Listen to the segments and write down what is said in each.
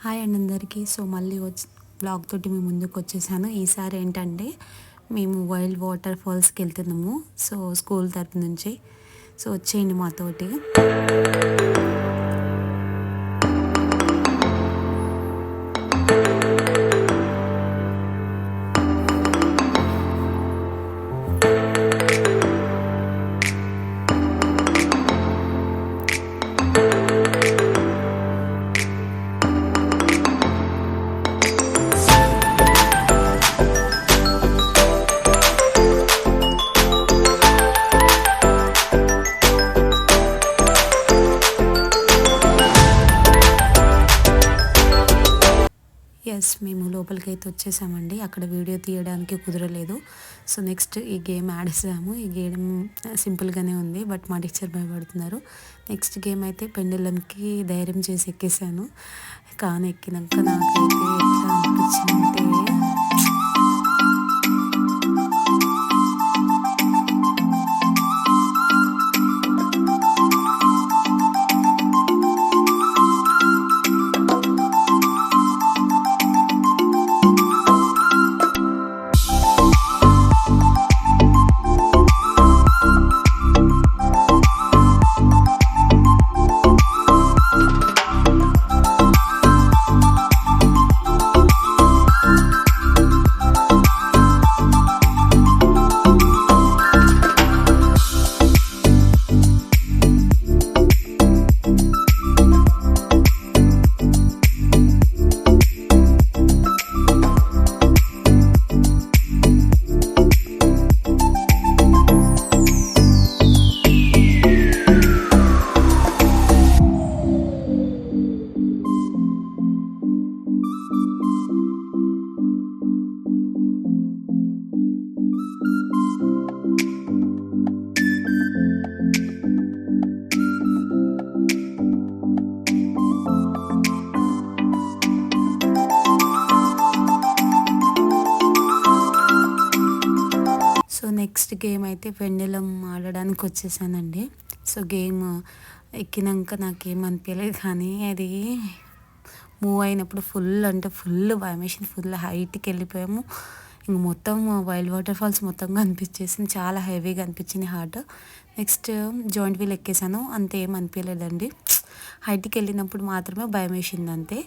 Hi అండి అందరికీ. So మళ్ళీ బ్లాగ్ తోటి మీ ముందుకు వచ్చేసాను. ఈసారి ఏంటంటే మేము వైల్డ్ వాటర్ ఫాల్స్కి వెళ్తున్నాము. సో స్కూల్ తరపు నుంచి. సో వచ్చేయండి మాతోటి. మేము లోపలికైతే వచ్చేసామండి. అక్కడ వీడియో తీయడానికి కుదరలేదు. సో నెక్స్ట్ ఈ గేమ్ ఆడేసాము. ఈ గేమ్ సింపుల్గానే ఉంది, బట్ మా టీచర్ భయపడుతున్నారు. నెక్స్ట్ గేమ్ అయితే పెండలంకి ధైర్యం చేసి ఎక్కేసాను. కానీ ఎక్కినాక నాకైతే ఎట్లా అనిపించిందంటే నెక్స్ట్ గేమ్ అయితే పెండలం ఆడడానికి వచ్చేసానండి. సో గేమ్ ఎక్కినాక నాకేమనిపించలేదు, కానీ అది మూవ్ అయినప్పుడు ఫుల్ భయమేసింది. ఫుల్ హైట్కి వెళ్ళిపోయాము. ఇంక మొత్తం వైల్డ్ వాటర్ ఫాల్స్ మొత్తంగా అనిపించేసింది. చాలా హెవీగా అనిపించింది హార్ట్. నెక్స్ట్ జాయింట్ వీల్ ఎక్కేసాను. అంతే ఏం అనిపించలేదండి. హైట్కి వెళ్ళినప్పుడు మాత్రమే భయం వేసింది అంతే.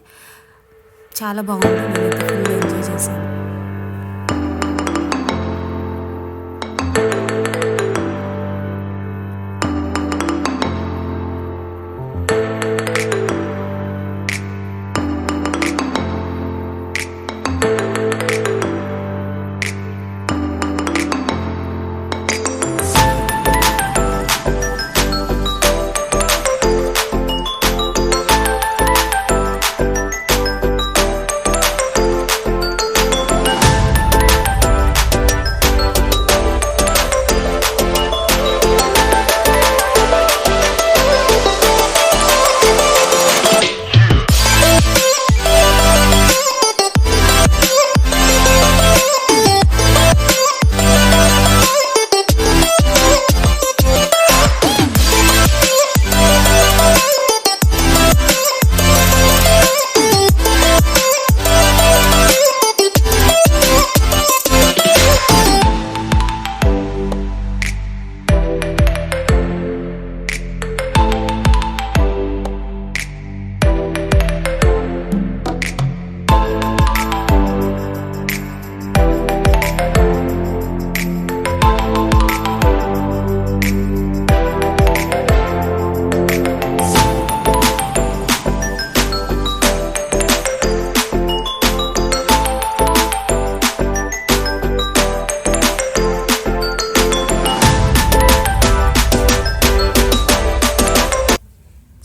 చాలా బాగుంది. నేనైతే ఫుల్ ఎంజాయ్ చేశాను.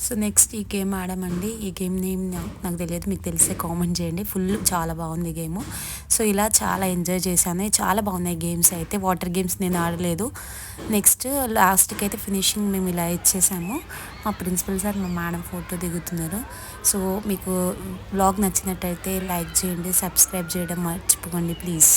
సో నెక్స్ట్ ఈ గేమ్ ఆడామండి. ఈ గేమ్ నేమ్ నాకు తెలియదు, మీకు తెలిసే కామెంట్ చేయండి. చాలా బాగుంది గేమ్. సో ఇలా చాలా ఎంజాయ్ చేశాను. చాలా బాగున్నాయి గేమ్స్ అయితే. వాటర్ గేమ్స్ నేను ఆడలేదు. నెక్స్ట్ లాస్ట్కి అయితే ఫినిషింగ్ మేము ఇలా ఇచ్చేసాము. మా ప్రిన్సిపల్ సార్ మా మేడం ఫోటో దిగుతున్నారు. సో మీకు బ్లాగ్ నచ్చినట్టయితే లైక్ చేయండి, సబ్స్క్రైబ్ చేయడం మర్చిపోకండి ప్లీజ్.